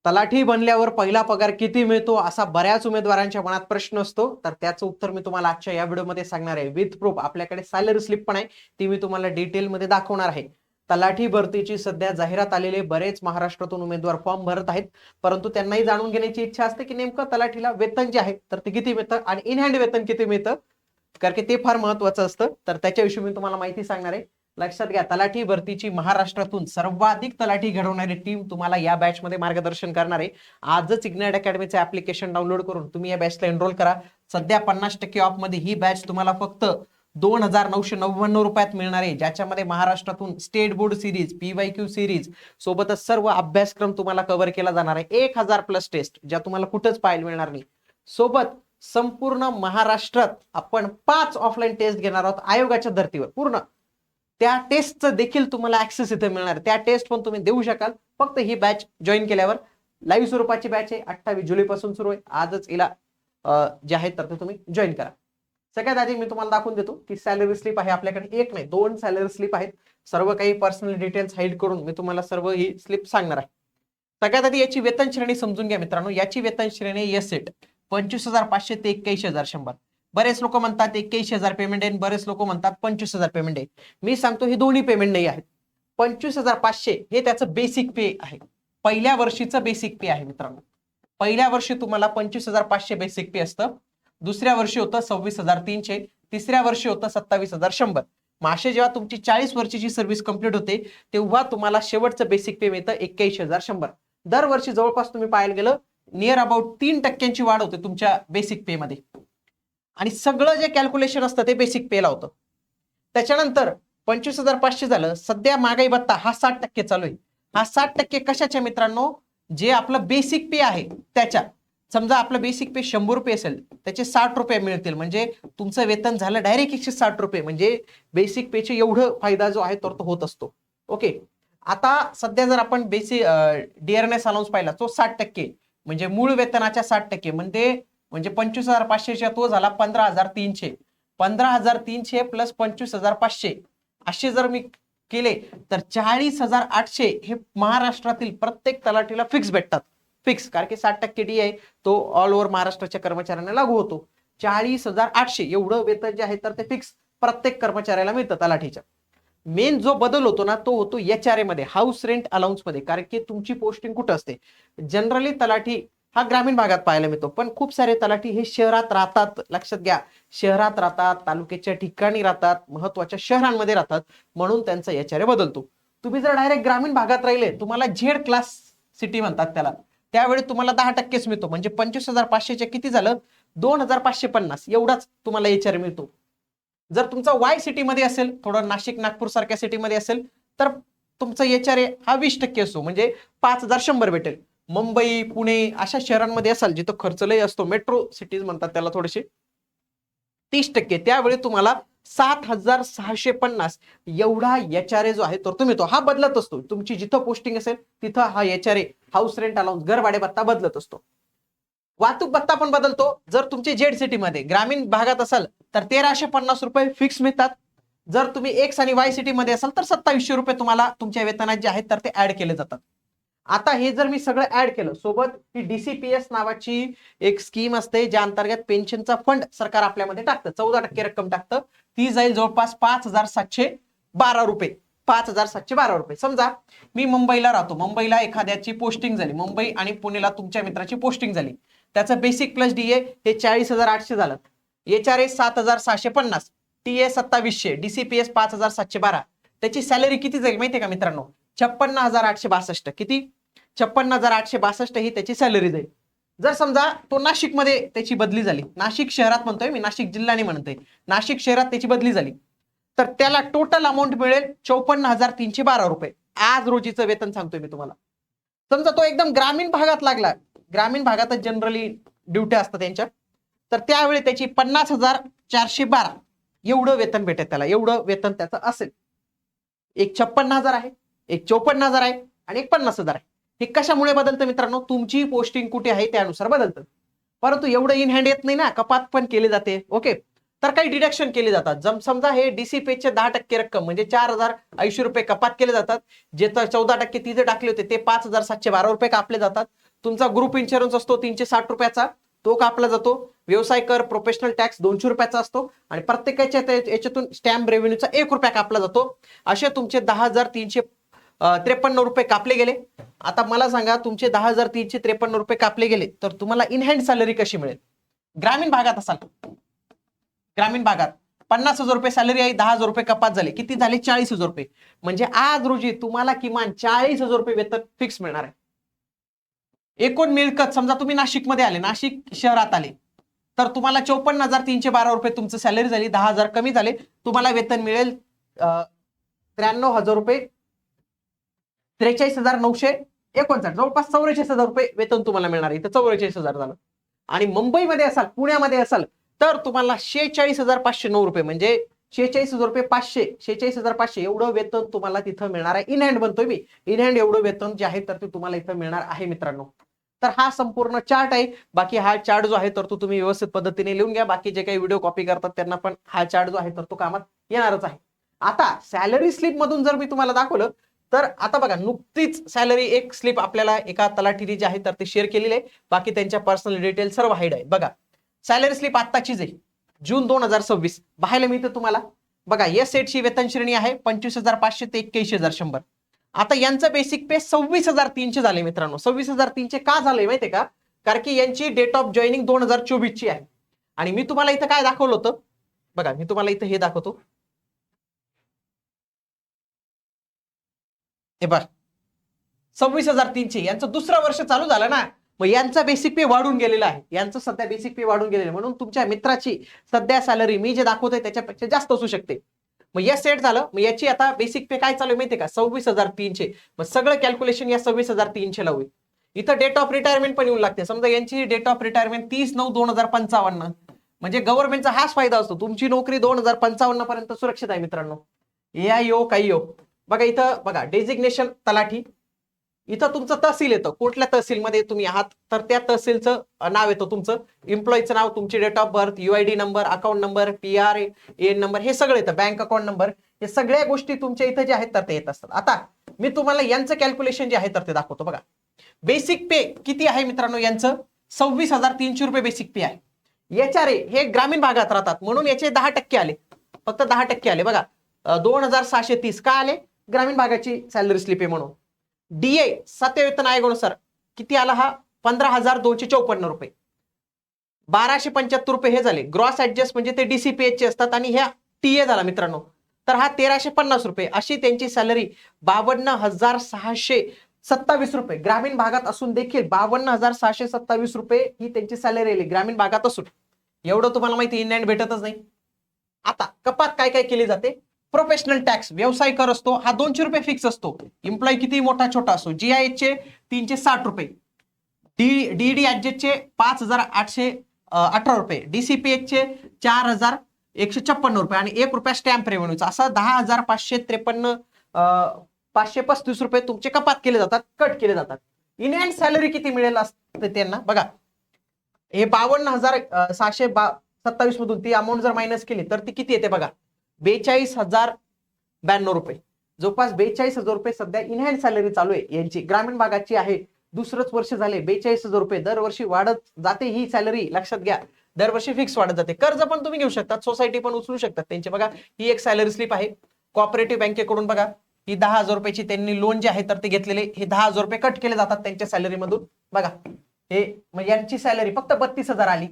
तलाठी बनल्यावर पहिला पगार किती मिळतो असा बऱ्याच उमेदवारांच्या मनात प्रश्न असतो. तर त्याचं उत्तर मी तुम्हाला आजच्या या व्हिडिओमध्ये सांगणार आहे. विथ प्रूफ आपल्याकडे सॅलरी स्लिप पण आहे, ती मी तुम्हाला डिटेलमध्ये दाखवणार आहे. तलाठी भरतीची सध्या जाहिरात आलेले बरेच महाराष्ट्रातून उमेदवार फॉर्म भरत आहेत, परंतु त्यांनाही जाणून घेण्याची इच्छा असते की नेमकं तलाठीला वेतन जे आहे तर ते किती मिळतं आणि इन हँड वेतन किती मिळतं, कारण की ते फार महत्वाचं असतं. तर त्याच्याविषयी मी तुम्हाला माहिती सांगणार आहे. लक्षात घ्या, तलाठी भरतीची महाराष्ट्रातून सर्वाधिक तलाठी घडवणारी टीम तुम्हाला या बॅच मध्ये मार्गदर्शन करणार आहे. आजच इग्नाइट अकॅडमीचे ऍप्लिकेशन डाउनलोड करून तुम्ही या बॅचला एनरोल करा. सध्या 50% ऑफ मध्ये ही बॅच तुम्हाला फक्त 2999 रुपयात मिळणार आहे, ज्याच्यामध्ये महाराष्ट्रातून state board series, PYQ series सोबतच सर्व अभ्यासक्रम तुम्हाला कव्हर केला जाणार आहे. 1000+ टेस्ट ज्या तुम्हाला कुठंच पाहायला मिळणार नाही. सोबत संपूर्ण महाराष्ट्रात आपण 5 ऑफलाईन टेस्ट घेणार आहोत आयोगाच्या धर्तीवर. पूर्ण त्या टेस्टचं देखील तुम्हाला ऍक्सेस इथे मिळणार. त्या टेस्ट पण तुम्ही देऊ शकाल फक्त ही बॅच जॉईन केल्यावर. लाईव्ह स्वरूपाची बॅच आहे, 28 जुलै पासून सुरू आहे. आजच हिला जे आहे तर ते तुम्ही जॉईन करा. सगळ्यात आधी मी तुम्हाला दाखवून देतो की सॅलरी स्लिप आहे आपल्याकडे. एक नाही 2 सॅलरी स्लिप आहेत. सर्व काही पर्सनल डिटेल्स हाईड करून मी तुम्हाला सर्व ही स्लिप सांगणार आहे. सगळ्यात आधी याची वेतन श्रेणी समजून घ्या मित्रांनो. याची वेतन श्रेणी एस सेट 25,500 ते 21,100. बरेच लोक म्हणतात 21,000 पेमेंट आहे, बरेच लोक म्हणतात 25,000 पेमेंट आहे. मी सांगतो हे दोन्ही पेमेंट नाही आहेत. 25,500 हे त्याचं बेसिक पे आहे, पहिल्या वर्षीचं बेसिक पे आहे मित्रांनो. पहिल्या वर्षी तुम्हाला 25,500 बेसिक पे असतं, दुसऱ्या वर्षी होतं 26,300, तिसऱ्या वर्षी होतं 27,100. मग असे जेव्हा तुमची 40 वर्षाची सर्व्हिस कंप्लीट होते तेव्हा तुम्हाला शेवटचं बेसिक पे मिळतं 21,100. दरवर्षी जवळपास तुम्ही पाहायला गेलं नियर अबाउट 3% वाढ होते तुमच्या बेसिक पे मध्ये. आणि सगळं जे कॅल्क्युलेशन असतं ते बेसिक पे ला होतं. त्याच्यानंतर 25,500 झालं. सध्या महागाई भत्ता हा 60% चालू आहे. हा 60% कशाच्या मित्रांनो, जे आपलं बेसिक पे आहे त्याच्या. समजा आपलं बेसिक पे 100 रुपये असेल, त्याचे 60 रुपये मिळतील, म्हणजे तुमचं वेतन झालं डायरेक्ट 160 रुपये. म्हणजे बेसिक पेचे एवढं फायदा जो आहे तो होत असतो. ओके, आता सध्या जर आपण बेसिक डिअरनेस अलाउन्स पाहिला तो 60%, म्हणजे मूळ वेतनाच्या 60%, म्हणजे 25,500 तो झाला 15,300. 15,300 प्लस 25,500 असे जर मी केले तर 40,800 हे महाराष्ट्रातील प्रत्येक तलाठीला फिक्स भेटतात. फिक्स, कारण की 60% डी आहे तो ऑल ओव्हर महाराष्ट्राच्या कर्मचाऱ्यांना लागू होतो. 40,800 एवढं वेतन जे आहे तर ते फिक्स प्रत्येक कर्मचाऱ्याला मिळतं तलाठीच्या. मेन जो बदल होतो ना तो होतो HRA मध्ये, हाऊस रेंट अलाउन्स मध्ये. कारण की तुमची पोस्टिंग कुठं असते, जनरली तलाठी हा ग्रामीण भागात पाहायला मिळतो, पण खूप सारे तलाठी हे शहरात राहतात. लक्षात घ्या, शहरात राहतात, तालुक्याच्या ठिकाणी राहतात, महत्वाच्या शहरांमध्ये राहतात, म्हणून त्यांचा HRA बदलतो. तुम्ही जर डायरेक्ट ग्रामीण भागात राहिले, तुम्हाला झेड क्लास सिटी म्हणतात त्याला, त्यावेळी तुम्हाला 10%च मिळतो. म्हणजे 25,500 किती झालं, 2,550 एवढाच तुम्हाला HRA मिळतो. जर तुमचा वाय सिटी मध्ये असेल, थोडं नाशिक नागपूर सारख्या सिटीमध्ये असेल, तर तुमचा HRA हा 20% असतो, म्हणजे 5,100 भेटेल. मुंबई पुणे अशा शहरांमध्ये असाल जिथं खर्च लय असतो, मेट्रो सिटीज म्हणतात त्याला थोडेसे, 30%, त्यावेळी तुम्हाला 7,650 एवढा HRA जो आहे तर तुम्ही तो हा बदलत असतो. तुमची जिथं पोस्टिंग असेल तिथं हा HRA, हाऊस रेंट अलाउन्स, घर भाडे भत्ता बदलत असतो. वाहतूक भत्ता पण बदलतो. जर तुमचे जेड सिटी मध्ये ग्रामीण भागात असाल तर 1,350 रुपये फिक्स मिळतात. जर तुम्ही एक्स आणि वाय सिटी मध्ये असाल तर 2,700 रुपये तुम्हाला तुमच्या वेतनात जे आहेत तर ते ऍड केले जातात. आता हे जर मी सगळं ऍड केलं, सोबत ही DCPS नावाची एक स्कीम असते ज्या अंतर्गत पेन्शनचा फंड सरकार आपल्यामध्ये टाकतं, 14% रक्कम टाकतं. ती जाईल जवळपास 5,712 रुपये. 5,712 रुपये. समजा मी मुंबईला राहतो, मुंबईला एखाद्याची पोस्टिंग झाली, मुंबई आणि पुणेला तुमच्या मित्राची पोस्टिंग झाली, त्याचं बेसिक प्लस DA हे 40,800 झालं, HRA 7,650, TA 2,700, DCPS 5,712. त्याची सॅलरी किती जाईल माहितीये का मित्रांनो, 56,862. किती, 56,862 ही त्याची सॅलरी जाईल. जर समजा तो नाशिकमध्ये त्याची बदली झाली, नाशिक शहरात म्हणतोय मी, नाशिक जिल्हा नाही म्हणतोय, नाशिक शहरात त्याची बदली झाली, तर त्याला टोटल अमाऊंट मिळेल 54,312 रुपये. आज रोजीचं वेतन सांगतोय मी तुम्हाला. समजा तो एकदम ग्रामीण भागात लागला, ग्रामीण भागातच जनरली ड्युट्या असतात त्यांच्या, तर त्यावेळी त्याची 50,412 एवढं वेतन भेटेल त्याला. एवढं वेतन त्याचं असेल. एक 56,000 आहे, एक 54,000 आहे आणि एक 50,000 आहे. हे कशामुळे बदलतं मित्रांनो, तुमची पोस्टिंग कुठे आहे त्यानुसार बदलतं. परंतु एवढं इन हँड येत नाही ना, कपात पण केली जाते. ओके, तर काही डिडक्शन केले जातात. समजा हे डीसीपीचे 10% रक्कम म्हणजे 4080 रुपये कपात केले जातात. जे 14% तिथे टाकले होते ते 5712 रुपये कापले जातात. तुमचा ग्रुप इन्शुरन्स असतो 360 रुपयाचा, तो कापला जातो. व्यवसाय कर प्रोफेशनल टॅक्स 200 रुपयाचा असतो आणि प्रत्येकाच्या याच्यातून स्टॅम्प रेव्हेन्यूचा 1 रुपया कापला जातो. असे तुमचे 10,353 रुपये कापले गेले. आता मला सांगा, तुमचे 10,353 रुपये कापले गेले तर तुम्हाला इन हँड सॅलरी कशी मिळेल? ग्रामीण भागात असाल, ग्रामीण भागात 50,000 रुपये सॅलरी आहे, 10,000 रुपये कपात झाले, किती झाले? 40,000 रुपये. म्हणजे आज रोजी तुम्हाला किमान 40,000 रुपये वेतन फिक्स मिळणार आहे. एकूण मिळकत समजा तुम्ही नाशिकमध्ये आले, नाशिक शहरात आले, तर तुम्हाला 54,312 रुपये तुमचं सॅलरी झाली, 10,000 कमी झाले, तुम्हाला वेतन मिळेल 93,000 रुपये, 43,959, जवळपास 44,000 रुपये वेतन तुम्हाला मिळणार आहे. इथं 44,000 झालं. आणि मुंबईमध्ये असाल, पुण्यामध्ये असाल, तर तुम्हाला 46,509 रुपये म्हणजे 46,000 रुपये 500, 46,500 एवढं वेतन तुम्हाला तिथं मिळणार आहे. इन हँड बनतोय मी, इन हँड एवढं वेतन जे आहे तर ते तुम्हाला इथं मिळणार आहे मित्रांनो. तर हा संपूर्ण चार्ट आहे. बाकी हा चार्ट जो आहे तर तो तुम्ही व्यवस्थित पद्धतीने लिहून घ्या. बाकी जे काही व्हिडिओ कॉपी करतात त्यांना पण हा चार्ट जो आहे तर तो कामात येणारच आहे. आता सॅलरी स्लिप मधून जर मी तुम्हाला दाखवलं तर आता बघा, नुकतीच सॅलरी एक स्लिप आपल्याला एका तलाठीने जे आहे तर ते शेअर केलेले आहे. बाकी त्यांच्या पर्सनल डिटेल सर्व हाईड आहे. बघा, सॅलरी स्लिप आत्ताचीच आहे, जून 2026 पाहायला मिळते तुम्हाला. बघा, या सेटची वेतन श्रेणी आहे 25,500 ते 81,100. आता यांचं बेसिक पे 26,300 झाले मित्रांनो. 26,300 का झाले माहितीये का? कारण की यांची डेट ऑफ जॉईनिंग 2024 ची आहे. आणि मी तुम्हाला इथं काय दाखवलं होतं बघा, मी तुम्हाला इथं हे दाखवतो. हे बघ, 26,300 यांचं दुसरं वर्ष चालू झालं ना, मग यांचा बेसिक पे वाढून गेलेला आहे. यांचं सध्या बेसिक पे वाढून गेलेलं आहे. म्हणून तुमच्या मित्राची सध्या सॅलरी मी जे दाखवतोय त्याच्यापेक्षा जास्त असू शकते. मग या सेट झालं. मग याची आता बेसिक पे काय चालू आहे माहितीये का? 26,300. मग सगळं कॅल्क्युलेशन या 26,300 ला होईल. इथं डेट ऑफ रिटायरमेंट पण येऊन लागते. समजा यांची डेट ऑफ रिटायरमेंट 30/9/2055, म्हणजे गव्हर्नमेंटचा हाच फायदा असतो. तुमची नोकरी 2055 पर्यंत सुरक्षित आहे मित्रांनो. एआय हो काही हो. बघा इथं बघा, डेजिग्नेशन तलाठी, इथं तुमचं तहसील येतं. कुठल्या तहसीलमध्ये तुम्ही आहात तर त्या तहसीलचं नाव येतं, तुमचं एम्प्लॉईचं नाव, तुमची date of birth, UID number, account number, PRAN number, हे सगळं येतं. बँक अकाउंट नंबर, हे सगळ्या गोष्टी तुमच्या इथं जे आहेत तर ते येत असतात. आता मी तुम्हाला यांचं कॅल्क्युलेशन जे आहे तर ते दाखवतो. बघा, बेसिक पे किती आहे मित्रांनो? यांचं 26,300 रुपये बेसिक पे आहे. HRA हे ग्रामीण भागात राहतात म्हणून याचे 10% आले, फक्त 10% आले. बघा, 2,630 का आले? ग्रामीण भागाची सॅलरी स्लिप आहे म्हणून. DA सत्य वेतन आयोगानुसार किती आला? हा 15,254 रुपये. 1,275 रुपये हे झाले ग्रॉस ऍडजस्ट, म्हणजे ते DCPH चे असतात. आणि ह्या TA झाला मित्रांनो, तर हा 1,350 रुपये. अशी त्यांची सॅलरी 52,627 रुपये. ग्रामीण भागात असून देखील 52,627 रुपये ही त्यांची सॅलरी आली ग्रामीण भागात असून. एवढं तुम्हाला माहिती, इन हँड भेटतच नाही. आता कपात काय काय केली जाते? प्रोफेशनल टॅक्स, व्यवसाय कर असतो, हा 200 रुपये फिक्स असतो. एम्प्लॉई किती मोठा छोटा असो. GIH चे 360 रुपये, DDHJ चे 5,818 रुपये, DCPH चे 4,156 रुपये आणि 1 रुपया स्टॅम्प रेव्हेन्यूचा, असा 10,553 535 रुपये तुमचे कपात केले जातात, कट केले जातात. इन हँड सॅलरी किती मिळेल असते त्यांना? बघा, हे 52,627 मधून ती अमाऊंट जर मायनस केली तर ती किती येते? बघा, 42,092 रुपये. जवळपास 42,000 रुपये सध्या इन हँड सॅलरी चालू आहे यांची. ग्रामीण भागाची आहे, दुसरंच वर्ष झाले. 42,000 रुपये दरवर्षी वाढत जाते ही सॅलरी, लक्षात घ्या. दरवर्षी फिक्स वाढत जाते. कर्ज पण तुम्ही घेऊ शकतात, सोसायटी पण उचलू शकतात त्यांचे. बघा, ही एक सॅलरी स्लिप आहे कोऑपरेटिव्ह बँकेकडून. बघा, ही 10,000 रुपयाची त्यांनी लोन जे आहे तर ते घेतलेले, हे 10,000 रुपये कट केले जातात त्यांच्या सॅलरी मधून. बघा, हे मग यांची सॅलरी फक्त 32,000 आली,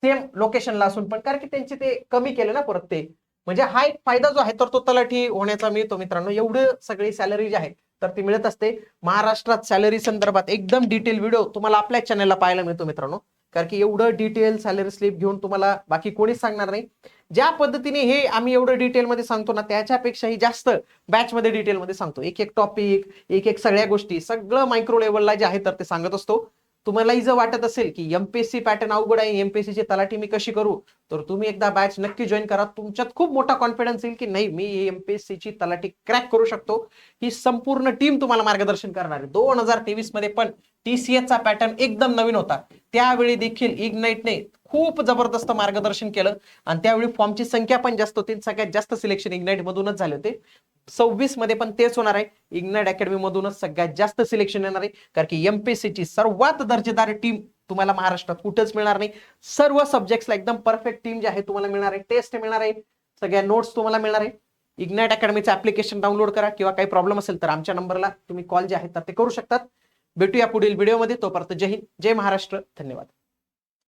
सेम लोकेशनला असून पण, कारण की त्यांचे ते कमी केले ना परत ते. म्हणजे हा एक फायदा जो आहे तर तो तलाठी होण्याचा मिळतो मित्रांनो. एवढे सगळी सॅलरी जी आहे तर ती मिळत असते. महाराष्ट्रात सॅलरी संदर्भात एकदम डिटेल व्हिडिओ तुम्हाला आपल्या चॅनलला पाहायला मिळतो मित्रांनो. कारण की एवढं डिटेल सॅलरी स्लिप घेऊन तुम्हाला बाकी कोणीच सांगणार नाही. ज्या पद्धतीने हे आम्ही एवढं डिटेलमध्ये सांगतो ना, त्याच्यापेक्षाही जास्त बॅचमध्ये डिटेलमध्ये सांगतो. एक एक टॉपिक, एक एक सगळ्या गोष्टी, सगळं मायक्रो लेवलला जे आहे तर ते सांगत असतो. तुम्हालाही जर वाटत असेल की MPSC पॅटर्न अवघड आहे, MPSC ची तलाठी मी कशी करू, तर तुम्ही एकदा बॅच नक्की जॉईन करा. तुमच्यात खूप मोठा कॉन्फिडन्स येईल की नाही, मी MPSC ची तलाठी क्रॅक करू शकतो. ही संपूर्ण टीम तुम्हाला मार्गदर्शन करणार आहे. 2023 मध्ये पण TCS चा पॅटर्न एकदम नवीन होता. त्यावेळी देखील इग्नाइटने खूप जबरदस्त मार्गदर्शन केलं आणि त्यावेळी फॉर्मची संख्या पण जास्त होती, सगळ्यात जास्त सिलेक्शन इग्नाइट मधूनच झाले होते. 26 मध्ये पण तेच होणार आहे. इग्नाइट अकॅडमी मधूनच सगळ्यात जास्त सिलेक्शन येणार आहे, कारण की एमपीएससीची सर्वात दर्जेदार टीम तुम्हाला महाराष्ट्रात कुठेच मिळणार नाही. सर्व सब्जेक्ट्सला एकदम परफेक्ट टीम जी आहे तुम्हाला मिळणार आहे, टेस्ट मिळणार आहे, सगळ्या नोट्स तुम्हाला मिळणार आहे. इग्नाइट अकॅडमीचं ऍप्लिकेशन डाउनलोड करा, किंवा काही प्रॉब्लेम असेल तर आमच्या नंबरला तुम्ही कॉल जे आहेत ते करू शकतात. भेटूया पुढील व्हिडिओमध्ये. तोपर्यंत जय हिंद, जय महाराष्ट्र, धन्यवाद.